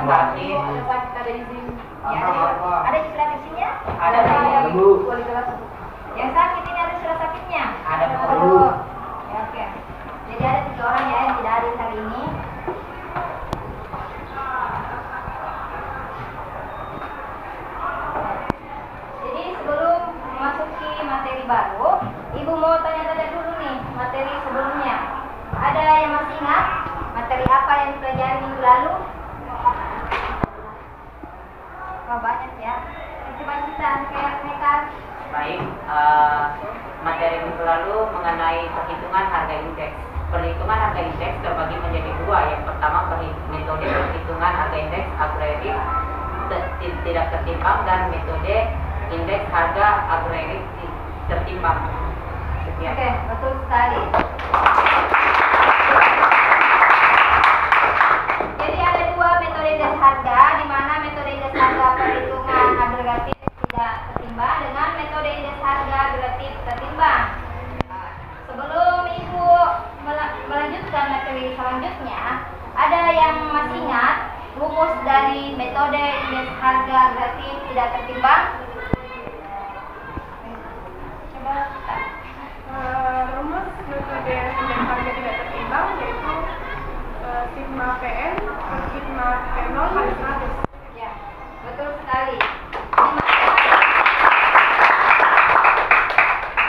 sakit. Ada sakit, ada izin. Ya, ada surat izinnya? Ada Bu. Bu. Wali kelas. Yang sakit ini ada surat sakitnya? Ada Bu. Oh, ya, oke. Jadi ada 3 orang ya yang tidak hadir hari ini. Jadi sebelum memasuki materi baru, Ibu mau tanya-tanya dulu nih materi sebelumnya. Ada yang masih ingat materi apa yang dipelajari minggu lalu? Oh, banyak ya. Coba kita mereka. Baik, materi minggu lalu mengenai perhitungan harga indeks. Perhitungan harga indeks terbagi menjadi 2. Yang pertama metode perhitungan harga indeks agraris tidak tertimbang dan metode indeks harga agraris tertimbang. Sekian. Oke, betul sekali. Jadi ada 2 metode indeks harga, di mana metode indeks harga perhitungan agregatif tidak tertimbang dengan metode indeks harga agregatif tertimbang. Sebelum Ibu melanjutkan materi selanjutnya, ada yang masih ingat rumus dari metode indeks harga agregatif tidak tertimbang? Coba kita. Rumus metode indeks harga tidak tertimbang yaitu sigma PN per sigma P0 kali 100. Ya, betul sekali.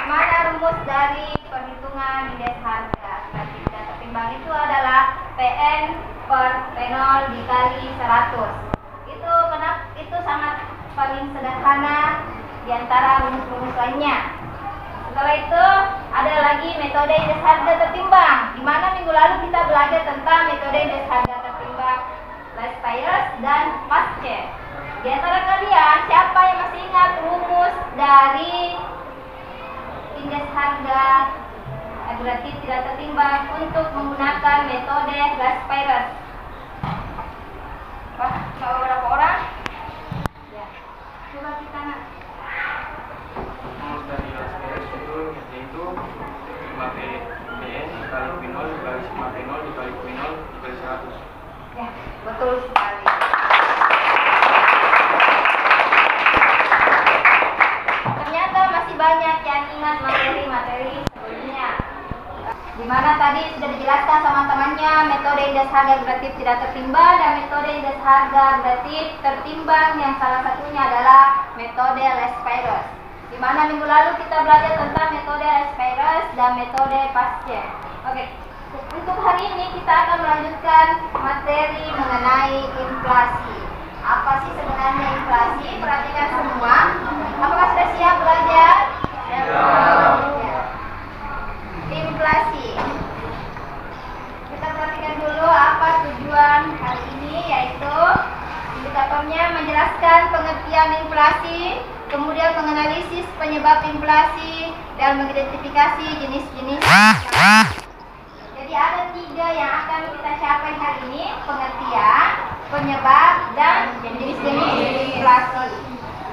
Mana rumus dari perhitungan indeks harga agregatif tidak tertimbang itu adalah PN per P0 dikali 100. Itu sangat paling sederhana di antara rumus-rumus lainnya. Setelah itu ada lagi metode indeks harga tertimbang, di mana minggu lalu kita belajar tentang metode indeks harga tertimbang last price dan fast check. Di antara kalian siapa yang masih ingat rumus dari indeks harga agregatif tidak tertimbang untuk menggunakan metode last price? Wah, beberapa orang? Ya, coba kita nak. Rumus dari LSPS yaitu sigma PN dikali P0 dikali sigma P0 dikali P0 dikali 100. Ya, betul sekali. Ternyata masih banyak yang ingat materi-materi sebelumnya. Di mana tadi sudah dijelaskan sama temannya metode indeks harga agregatif tidak tertimbang dan metode indeks harga agregatif tertimbang yang salah satunya adalah metode last price. Di mana minggu lalu kita belajar tentang metode last price dan metode fast check. Oke. Untuk hari ini kita akan melanjutkan materi mengenai inflasi. Apa sih sebenarnya inflasi? Perhatikan semua. Apakah sudah siap belajar? Ya. Inflasi. Kita perhatikan dulu apa tujuan hari ini, yaitu indikatornya menjelaskan pengertian inflasi, kemudian menganalisis penyebab inflasi dan mengidentifikasi jenis-jenis inflasi. Jadi ada 3 yang akan kita capai hari ini: pengertian, penyebab, dan jenis-jenis inflasi.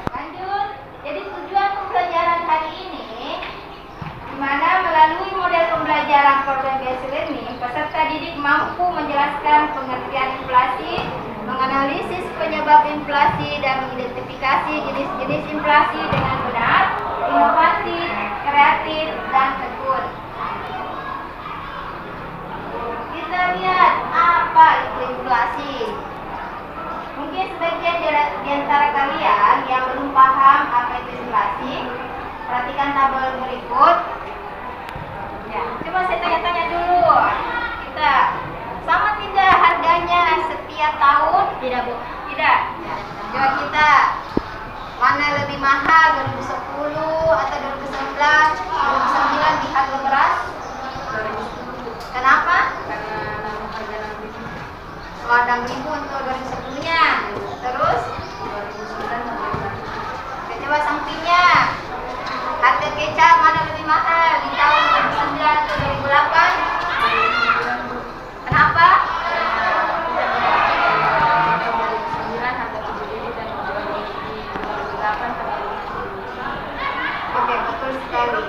Lanjut. Jadi tujuan pembelajaran hari ini, di mana melalui model pembelajaran program based learning, peserta didik mampu menjelaskan pengertian inflasi, menganalisis penyebab inflasi, dan mengidentifikasi jenis-jenis inflasi dengan benar, inovatif, kreatif, dan tekun. Kita lihat apa itu inflasi. Mungkin sebagian di antara kalian yang belum paham apa itu inflasi, perhatikan tabel berikut. Ya, coba saya tanya-tanya dulu. Kita sama tidak harganya setiap tahun? Tidak, Bu. Tidak. Coba kita mana lebih mahal, 2010 atau 2011? 2009 di harga beras? Kenapa? Karena 6.000 untuk 2010-nya. Terus? 2009. Oke, coba sampingnya. Harga kecap mana lebih mahal di tahun 2009 atau 2008? Kenapa? 2009 harga 7.000 dan 2008 harga 10.000. Oke, betul sekali.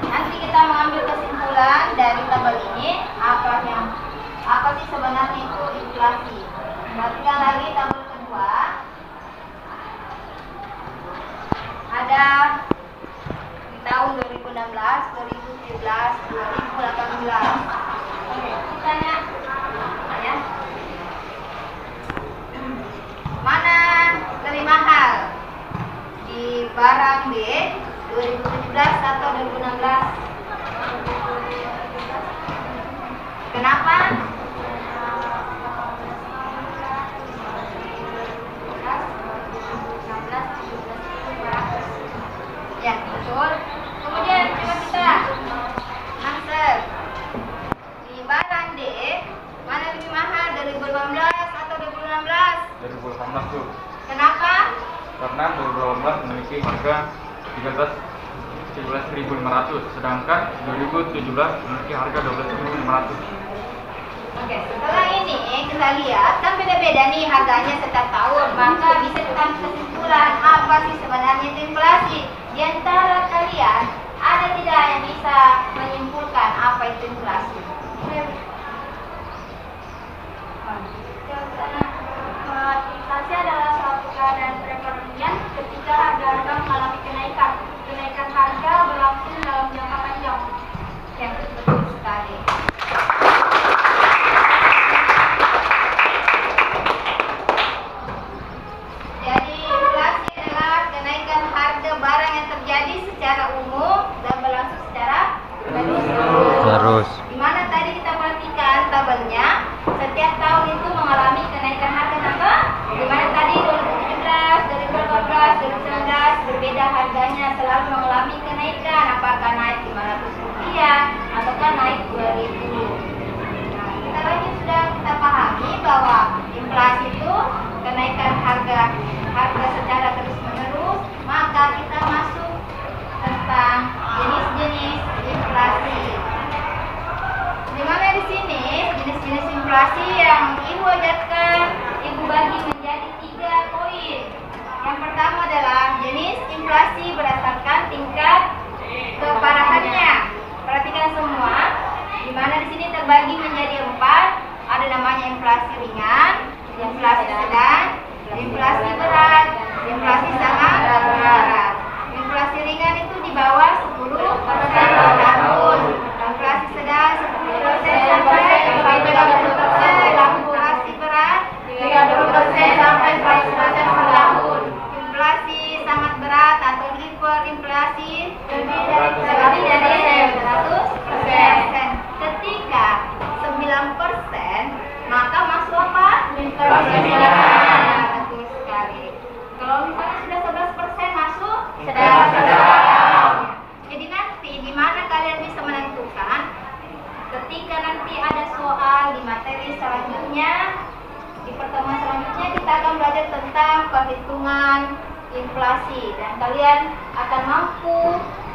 Nanti kita mengambil kesimpulan dari tabel ini apa sih sebenarnya itu inflasi. Perhatikan lagi tabel kedua. Ada di tahun 2016, 2017, 2018. Oke, tanya ya. Mana lebih mahal? Di barang B 2017 atau 2016? Kenapa? Ya, betul. Kemudian coba kita answer. Di barang D, mana lebih mahal, 2018 atau 2016? 2018 tuh. Kenapa? Karena 2018 memiliki harga 17.500, sedangkan 2017 memiliki harga 12.500. Oke, setelah ini kita lihat kan beda-beda nih harganya setiap tahun, maka bisa kita kesimpulan apa sih sebenarnya itu inflasi. Di antara kalian ada tidak yang bisa menyimpulkan apa itu inflasi? Inflasi adalah suatu keadaan perekonomian ketika harga-harga mengalami kenaikan. Kenaikan harga berlangsung dalam jangka panjang. Ya, betul sekali. Jadi inflasi adalah kenaikan harga barang yang terjadi secara umum dan berlangsung secara terus. Di mana tadi kita perhatikan tabelnya, setiap tahun itu mengalami kenaikan harga apa? Di mana tadi 2017, 2018, 2019 berbeda harganya, selalu mengalami kenaikan, apakah naik 500 rupiah ataukah naik 2000. Nah, kita lagi sudah kita pahami bahwa inflasi itu kenaikan harga secara terus menerus, maka kita masuk tentang jenis-jenis inflasi. Dimana di sini jenis-jenis inflasi yang Ibu ajarkan, Ibu bagi menjadi 3 poin. Yang pertama adalah jenis inflasi berdasarkan tingkat keparahannya. Perhatikan semua, dimana di sini terbagi menjadi 4. Ada namanya inflasi ringan, inflasi sedang, inflasi berat, inflasi sangat berat. Inflasi ringan itu di bawah 10% per tahun. Inflasi sedang 10% sampai 30%. Inflasi berat 30% sampai 100% per tahun. Inflasi sangat berat atau hiperinflasi lebih dari 100%. Ketika 9%, maka masuk apa? Inflasi sedang. Betul sekali. Kalau misalnya sudah 11% masuk sedang. Jadi nanti di mana kalian bisa menentukan ketika nanti ada soal di materi selanjutnya, di pertemuan selanjutnya kita akan belajar tentang perhitungan inflasi dan kalian akan mampu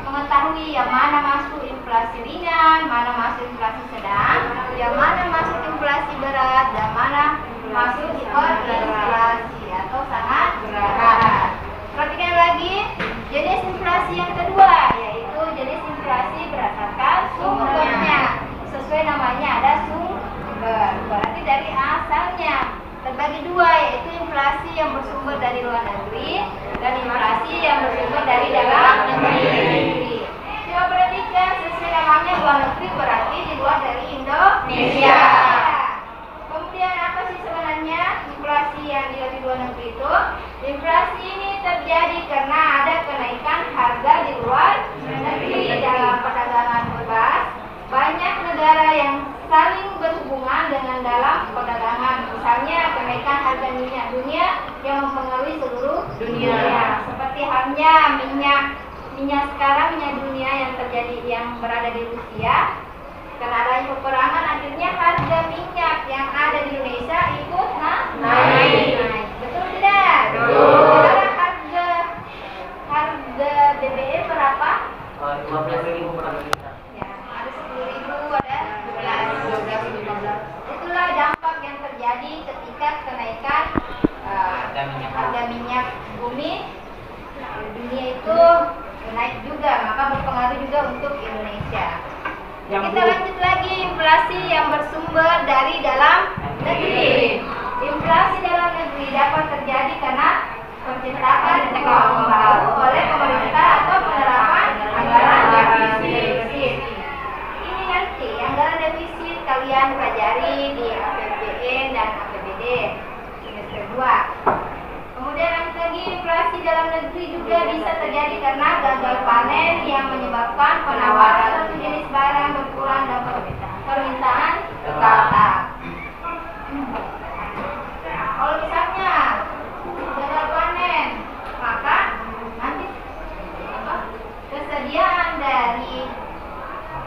mengetahui yang mana masuk inflasi ringan, mana masuk inflasi sedang, yang mana masuk inflasi berat, dan mana masuk hiperinflasi atau sangat berat. Perhatikan lagi jenis inflasi yang kedua, yaitu jenis inflasi berdasarkan sumbernya. Sesuai namanya ada sumber, berarti dari asalnya. Terbagi 2, yaitu inflasi yang bersumber dari luar negeri dan inflasi yang bersumber dari dalam negeri. Coba perhatikan, sesuai namanya luar negeri berarti di luar dari Indonesia. Kemudian apa sih sebenarnya inflasi yang di luar negeri itu? Inflasi ini terjadi karena ada kenaikan harga di luar negeri. Dalam perdagangan bebas, banyak negara yang saling berhubungan dengan dalam perdagangan. Misalnya kenaikan harga minyak dunia yang mempengaruhi seluruh dunia. Seperti halnya minyak sekarang, minyak dunia yang terjadi yang berada di Rusia. Karena adanya peperangan, akhirnya harga minyak yang ada di Indonesia ikut naik. Betul tidak? Sekarang harga BBM berapa? 15.000 per liter. Ya, ada 10.000, ada 12.000, 15. Itulah dampak yang terjadi ketika kenaikan harga minyak bumi dunia itu naik juga, maka berpengaruh juga untuk Indonesia. Kita lanjut lagi inflasi yang bersumber dari dalam negeri. Inflasi dalam negeri penawaran suatu jenis barang berkurang dan permintaan tetap. Kalau misalnya gagal panen, maka nanti kesediaan dari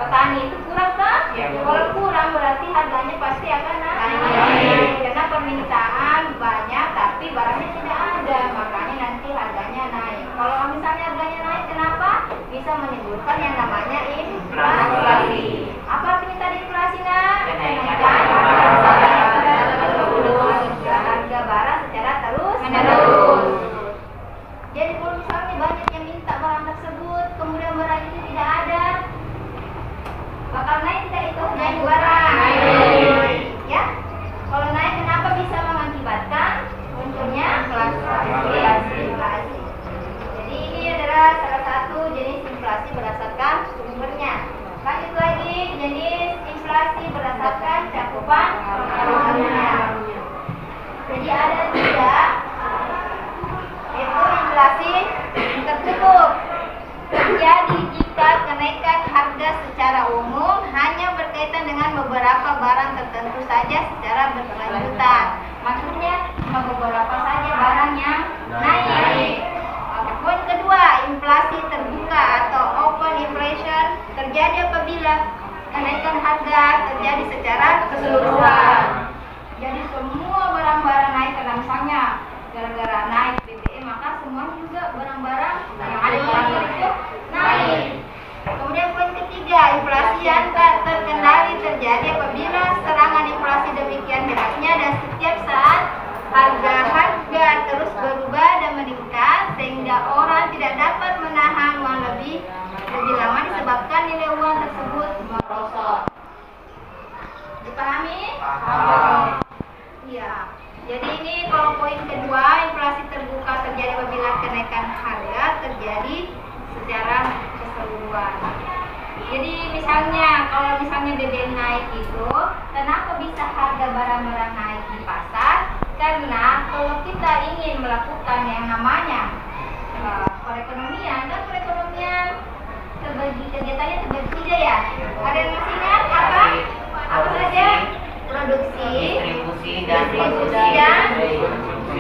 petani itu kurang kan? Kalau kurang berarti harganya pasti akan naik. Karena permintaan banyak tapi barangnya tidak ada, makanya nanti harganya naik. Kalau misalnya harganya naik, kenapa? Bisa menimbulkan yang namanya inflasi. Apa artinya tadi inflasi, nak? Kenaikan harga barang secara terus menerus. Jadi kalau misalnya banyak yang minta barang tersebut, kemudian barang itu tidak ada, bakal naik tidak itu harga barang? Ya, kalau naik kenapa bisa mengakibatkan munculnya inflasi. Jadi ini adalah salah satu jenis inflasi berdasarkan sumbernya. Lanjut lagi, jenis inflasi berdasarkan cakupan ekonominya. Jadi ada 3, yaitu inflasi tertutup. Terjadi jika kenaikan harga secara umum hanya berkaitan dengan beberapa barang tertentu saja secara berkelanjutan. Maksudnya cuma beberapa saja barang yang naik. Poin kedua, inflasi terbuka atau open inflation terjadi apabila kenaikan harga terjadi secara keseluruhan. Jadi semua barang-barang naik, karena misalnya gara-gara naik BBM, maka semua juga barang-barang yang ada di pasar itu naik. Kemudian poin ketiga, inflasi yang tak terkendali terjadi apabila serangan inflasi demikian hebatnya dan setiap saat harga-harga terus berubah dan meningkat sehingga orang tidak dapat menahan uang lebih lama disebabkan nilai uang tersebut merosot. Dipahami? Paham. Iya. Jadi ini kalau poin kedua, inflasi terbuka terjadi apabila kenaikan harga terjadi secara keseluruhan. Jadi misalnya kalau misalnya BBM naik itu, kenapa bisa harga barang-barang naik di pasar? Karena kalau kita ingin melakukan yang namanya perekonomian, dan perekonomian kegiatannya terbagi 3 ya. Ada yang masih ingat apa? Apa saja? Produksi, distribusi dan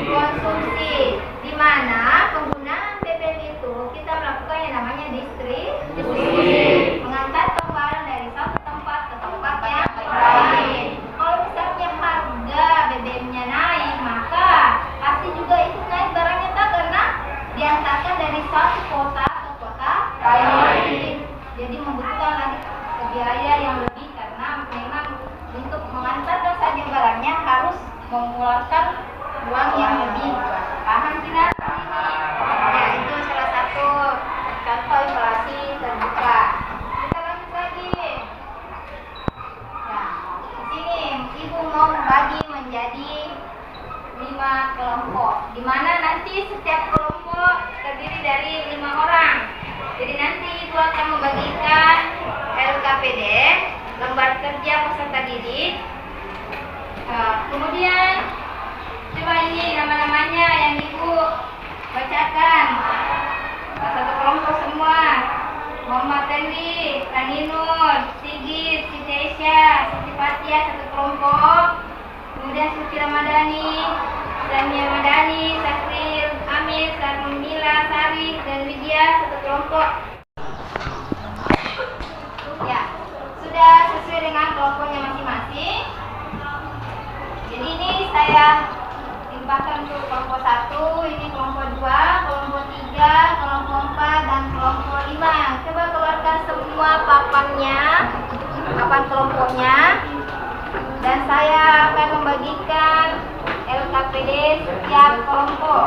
konsumsi. Di mana penggunaan BBM itu kita melakukan yang namanya distribusi, mengantarkan barang dari satu tempat ke tempat yang lain. Kalau misalnya harga BBM-nya naik, maka pasti juga itu naik barangnya tak, karena diantarkan dari satu kota ke kota lain. Jadi membutuhkan lagi biaya yang lebih, karena memang untuk mengantarkan saja barangnya harus mengeluarkan uang yang lebih. Paham tidak? Ya, itu salah satu contoh inflasi terbuka. Kita lanjut lagi. Ya, di sini ibu mau membagi menjadi 5 kelompok, di mana nanti setiap kelompok terdiri dari 5 orang. Jadi nanti ibu akan membagikan LKPD, lembar kerja peserta didik. Kemudian coba ini nama-namanya yang ibu bacakan. Satu kelompok semua. Muhammad Henry, Raninur, Sigit, Siti Aisyah, Siti Fatia satu kelompok. Kemudian Suci Ramadhani, Samia Ramadhani, Sakril, Amir, Sarmila, Sari, dan Widya satu kelompok. Ya, sudah sesuai dengan kelompoknya masing-masing. Jadi ini saya limpahkan untuk kelompok 1, ini kelompok 2, kelompok 3, kelompok 4, dan kelompok 5. Coba keluarkan semua papannya, papan kelompoknya, dan saya akan membagikan LKPD setiap kelompok.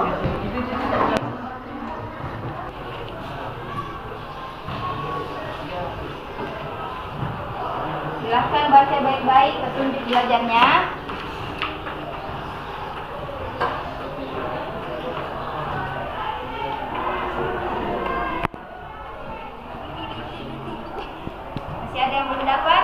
Silahkan baca baik-baik petunjuk belajarnya. Masih ada yang belum dapat?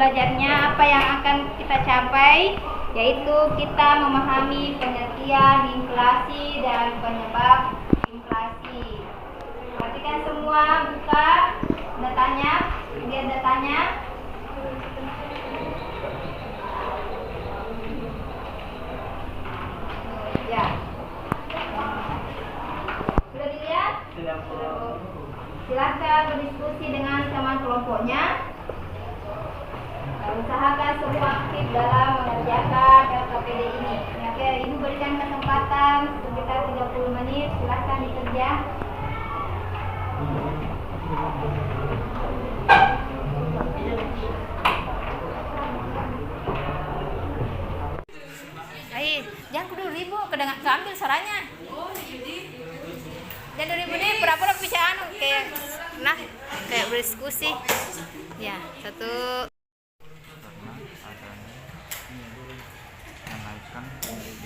belajarnya apa yang akan kita capai, yaitu kita memahami pengertian inflasi dan penyebab inflasi. Perhatikan semua, buka datanya, lihat datanya. Ya. Sudah dilihat? Sudah. Silakan berdiskusi dengan teman kelompoknya. Usahakan semua aktif dalam mengerjakan LKPD ini. Oke, Ibu berikan kesempatan sekitar 30 menit. Silakan dikerja. Ayo, jangan kudu ribu, keambil suaranya. Jangan ribu nih, pura-pura bisa anu kayak berdiskusi. Ya, satu. Menaikkan harga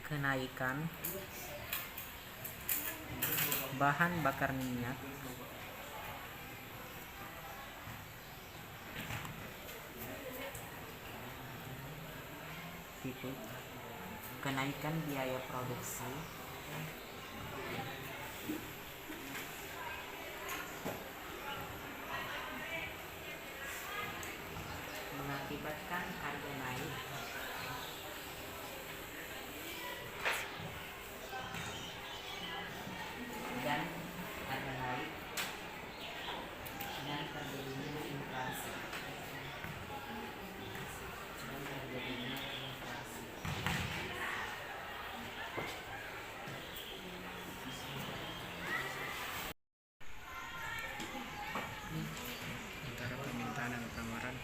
kenaikan bahan bakar minyak titik kenaikan biaya produksi mengakibatkan harga naik dan harga naik dan terjadinya inflasi Antara permintaan dan penawaran.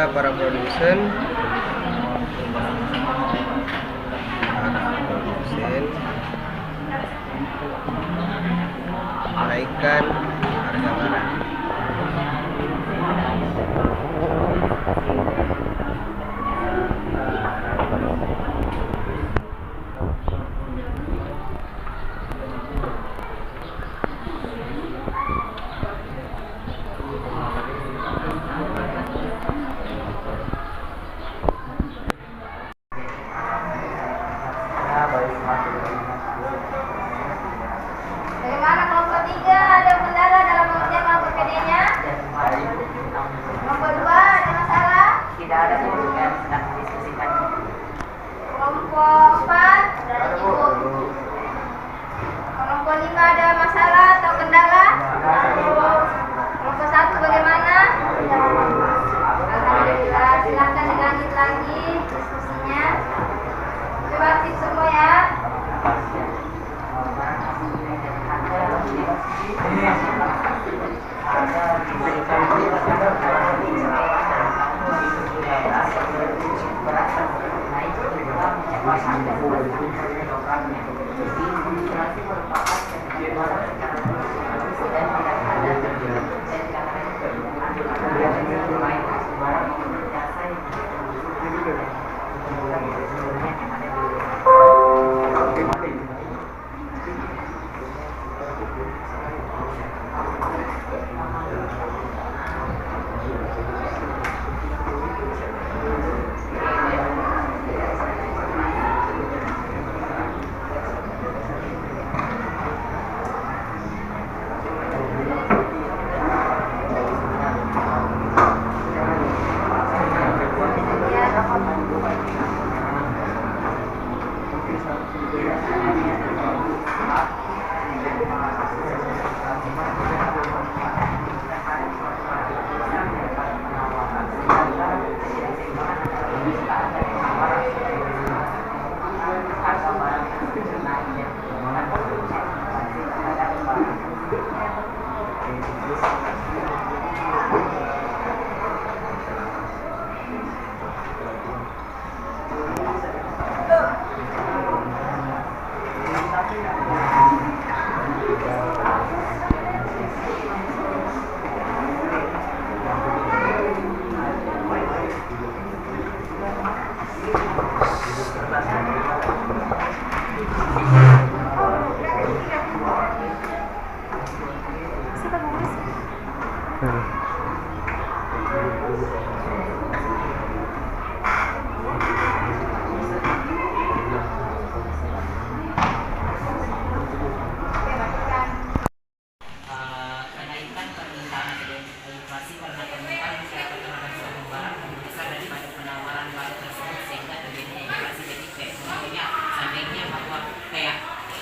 para produsen menaikkan harga barang. Bagaimana kelompok 3? Ada kendala dalam mengerjakan kelompok PD-nya? Kelompok 2 ada masalah? Tidak ada Bu yang sedang didiskusikan. Kelompok 4 berada cukup. Kelompok 5 ada masalah atau kendala? Kelompok 1 bagaimana? Alhamdulillah, silakan dilanjut lagi diskusinya. Coba aktif semua ya. Kenaikan permintaan inflasi karena permintaan masyarakat terhadap suatu barang lebih besar daripada penawaran barang tersebut sehingga terjadinya inflasi. Jadi kayak contohnya seandainya bahwa kayak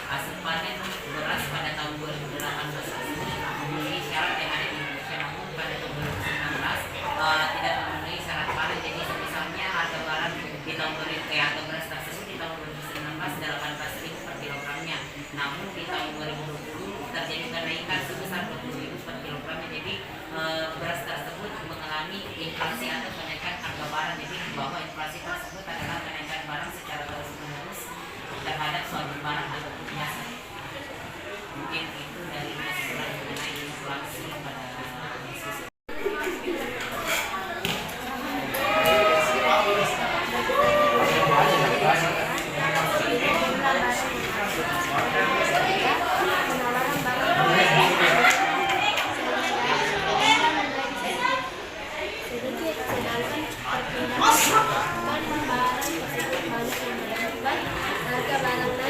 hasil panen beras pada tahun 2018 tersebut memenuhi syarat yang ada di Indonesia, namun pada tahun 2019 tidak memenuhi syarat panen. Jadi misalnya harga barang di tahun harga beras tersebut di tahun 2019 18.000 per kilogramnya, namun di tahun 2020 terjadi kenaikan sebesar 20.000 per kilogramnya. Jadi beras tersebut mengalami inflasi atau kenaikan harga barang. Jadi bahwa inflasi tersebut adalah kenaikan barang secara terus-menerus terhadap suatu barang ataupun jasa. Mungkin itu dari istilah mengenai inflasi pada diskusi. Harga barang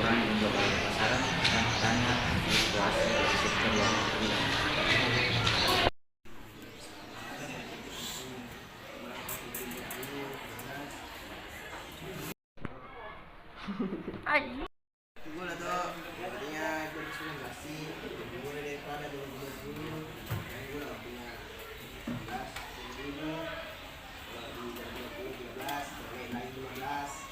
kebutuhan yang global pasaran dan petani situasi sektor luar negeri. Tunggu lah tuh, artinya 2019 dimulai daripada 2020 yang gue udah punya 11 2020 terkait lagi 15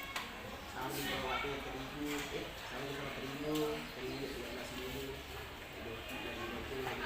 sama di bawah waktu terigu sama di bawah terigu 13 dulu 2020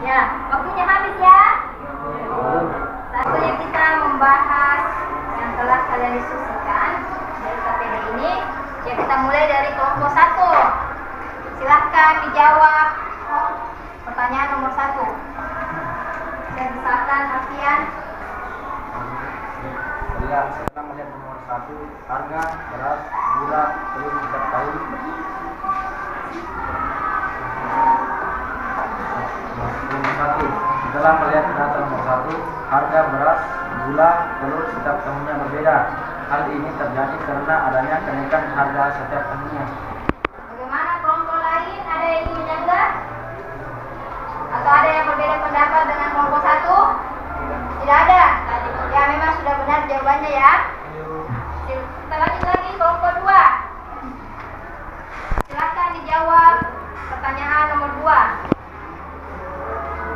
Ya, waktunya habis ya. Saatnya kita membahas yang telah kalian diskusikan dari KPD ini. Ya, kita mulai dari kelompok 1. Silahkan dijawab pertanyaan nomor 1. Saya misalkan Alfian. Setelah melihat nomor 1, harga beras, gula, telur setiap tahun. Nomor 1. Setelah melihat data nomor 1, harga beras, gula, telur setiap tahunnya berbeda. Hal ini terjadi karena adanya kenaikan harga setiap tahunnya. Bagaimana kelompok lain? Ada yang ingin menyanggah? Atau ada yang berbeda pendapat dengan kelompok 1? Tidak ada. Ya, memang sudah benar jawabannya ya. Kita lanjut lagi kelompok 2. Silakan dijawab pertanyaan nomor 2.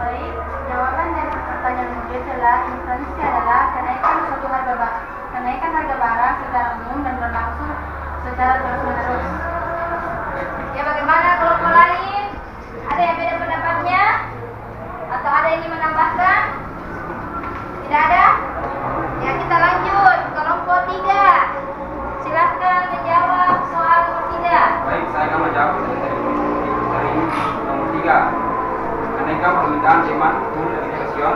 Baik, jawaban dari pertanyaan nomor 2 adalah inflasi adalah kenaikan harga barang secara umum dan berlangsung secara terus-menerus. Ya, bagaimana kelompok lain? Ada yang beda pendapatnya? Atau ada yang ingin menambahkan? Tidak ada? Ya, kita lanjut kelompok 3. Silahkan menjawab soal nomor 3. Baik, saya akan menjawab dari nomor 3. Kenaikan permintaan demand full inflation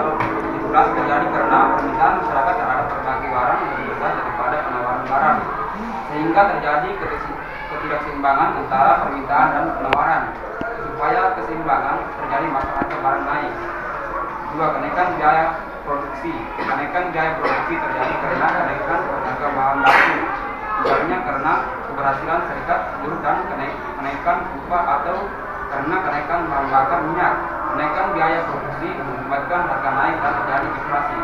inflasi terjadi karena permintaan masyarakat terhadap berbagai barang lebih besar daripada penawaran barang, sehingga terjadi ketidakseimbangan antara permintaan dan penawaran. Supaya keseimbangan terjadi maka harga barang naik. 2. Kenaikan biaya produksi. Kenaikan biaya produksi terjadi karena kenaikan harga bahan baku, misalnya karena keberhasilan serikat buruh dan kenaikan upah atau karena kenaikan bahan bakar minyak. Kenaikan biaya produksi mengakibatkan harga naik dan terjadi inflasi.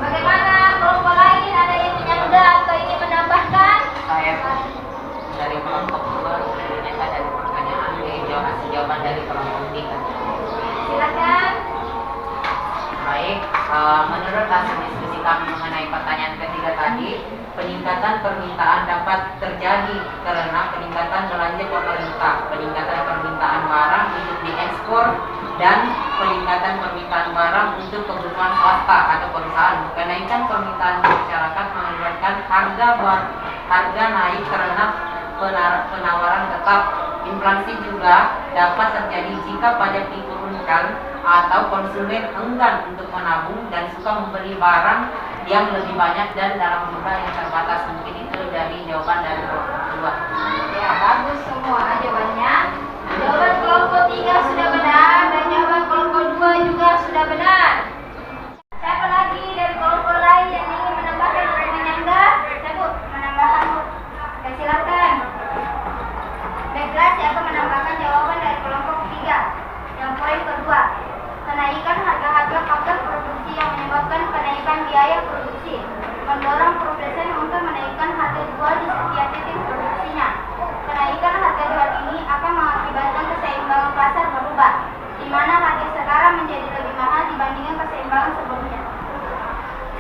Bagaimana kelompok lain? Ada yang menyanggah atau ingin menambahkan? Saya dari kelompok 2 ternyata dari pertanyaan jawaban dari kelompok 3. Silakan. Baik, menurut hasil diskusi kami mengenai pertanyaan ketiga tadi, peningkatan permintaan dapat terjadi karena peningkatan belanja pemerintah, peningkatan permintaan barang untuk diekspor, dan peningkatan permintaan barang untuk kebutuhan swasta atau perusahaan. Kenaikan permintaan masyarakat mengakibatkan harga naik karena penawaran tetap. Inflasi juga dapat terjadi jika pajak diturunkan atau konsumen enggan untuk menabung dan suka membeli barang yang lebih banyak dan dalam jumlah yang terbatas. Mungkin itu dari jawaban dari kelompok 2. Ya, bagus semua jawabannya. Jawaban kelompok 3 sudah benar dan jawaban kelompok 2 juga sudah benar. Siapa lagi dari kelompok lain yang ingin menambahkan atau menyanggah? Saya Bu, menambahkan Bu. Oke, silakan. Baiklah, saya akan menambahkan jawaban dari kelompok 3. Yang poin kedua, kenaikan harga-harga faktor produksi yang menyebabkan kenaikan biaya produksi, mendorong produsen untuk menaikkan harga jual di setiap titik produksinya. Kenaikan harga jual ini akan mengakibatkan keseimbangan pasar berubah, di mana harga sekarang menjadi lebih mahal dibandingkan keseimbangan sebelumnya.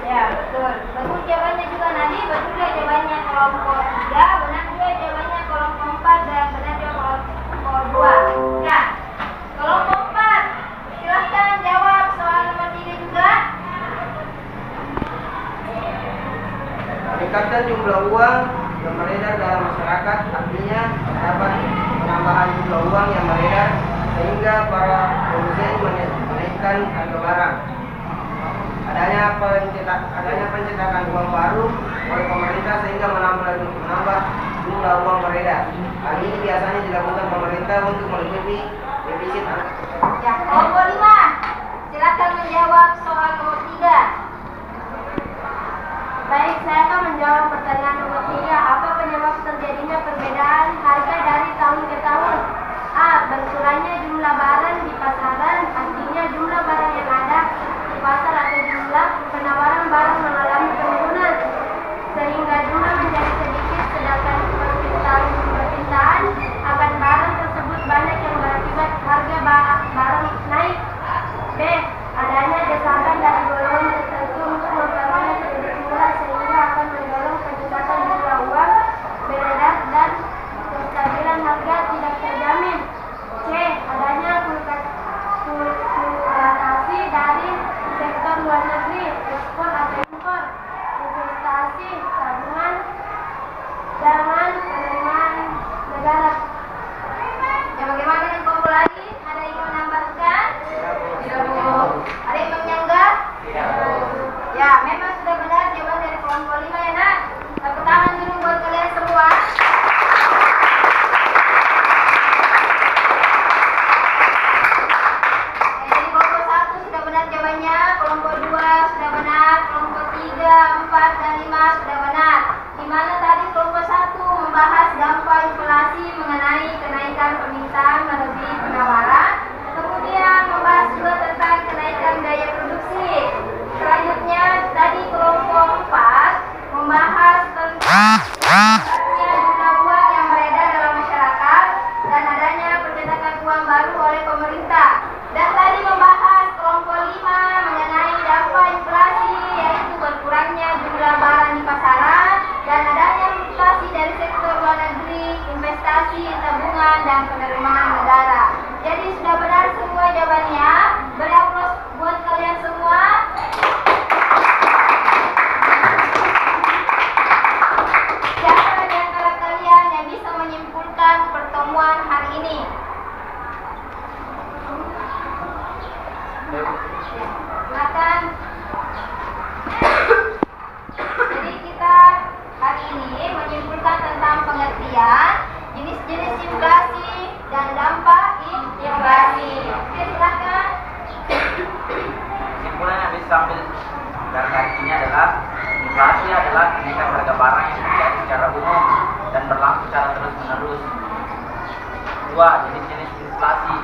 Ya, betul. Bagus jawabannya juga Nadi, betul juga jawabannya kelompok 3, benar juga jawabannya kelompok 4, dan benar juga kelompok 2. Ya, kelompok 4, silahkan jawab soal nomor 3 juga. Peningkatan jumlah uang yang beredar dalam masyarakat artinya terdapat penambahan jumlah uang yang beredar sehingga para produsen menaikkan harga barang. Adanya pencetakan uang baru oleh pemerintah sehingga menambah jumlah uang beredar. Hal ini biasanya dilakukan pemerintah untuk menutupi defisit. Ya, kelompok 5, silakan menjawab soal nomor 3. Baik, saya akan menjawab pertanyaan nomor 3. Apa penyebab terjadinya perbedaan harga dari tahun ke tahun? A. Berkurangnya jumlah barang di pasaran, artinya jumlah barang yang ada di pasar atau jumlah penawaran barang mengalami penurunan, sehingga jumlah menjadi sedikit, sedangkan permintaan akan barang tersebut banyak yang berakibat harga barang naik. B. Adanya desakan dari golongan tertentu untuk memperoleh kredit murah sehingga akan mendorong peningkatan jumlah uang beredar dan kestabilan harga tidak terjamin. C. Silakan. Jadi kita hari ini menyimpulkan tentang pengertian jenis-jenis inflasi dan dampak inflasi. Oke, silakan. Kesimpulan yang bisa ambil dari hari ini adalah inflasi adalah kenaikan harga barang yang terjadi secara umum dan berlangsung secara terus-menerus. 2. Jenis-jenis inflasi.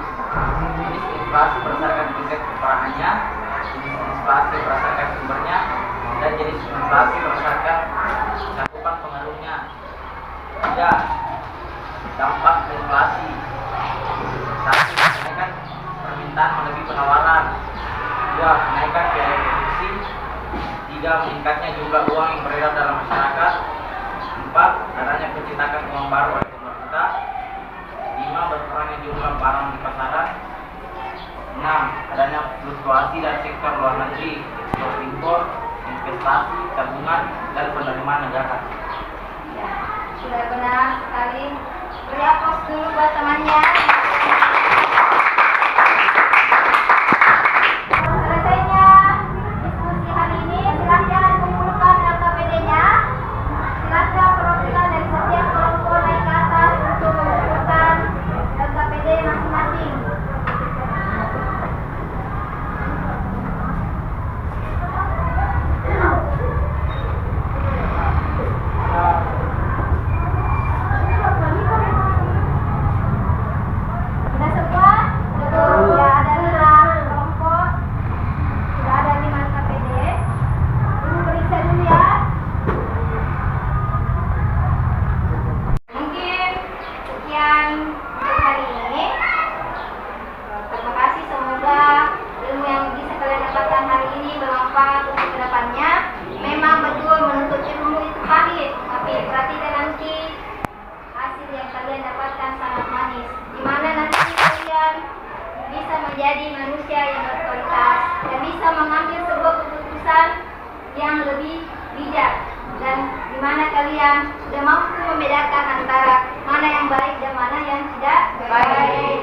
Jenis inflasi berdasarkan tingkat peperangannya, jenis inflasi berdasarkan sumbernya, dan jenis inflasi berdasarkan cakupan pengaruhnya. 3. Dampak inflasi. 1. Kenaikan permintaan melebihi penawaran. 2. Kenaikan biaya produksi. 3. Meningkatnya jumlah uang yang beredar dalam masyarakat. 4. Adanya pencetakan uang baru oleh pemerintah. 5. Berkurangnya jumlah barang di pasaran. 6. Adanya fluktuasi dari sektor luar negeri, ekspor impor, investasi, tabungan, dan penerimaan negara. Ya, sudah benar sekali. Beri aplaus dulu buat temannya. Selesainya diskusi hari ini, silakan kumpulkan LKPD-nya. Silakan perwakilan dari setiap kelompok naik ke atas untuk mengumpulkan LKPD masing-masing. Sudah semua? Ya, ada 5 kelompok. Sudah ada 5 LKPD. Ibu periksa dulu ya. Mungkin sekian untuk hari ini. Terima kasih, semoga ilmu yang bisa kalian dapatkan hari ini bermanfaat untuk kedepannya. Memang betul menuntut ilmu itu pahit, tapi perhatikan nanti hasil yang kalian dapatkan sangat manis. Dimana nanti kalian bisa menjadi manusia yang berkualitas dan bisa mengambil sebuah keputusan yang lebih bijak, dan dimana kalian sudah mampu membedakan antara mana yang baik dan mana yang tidak baik.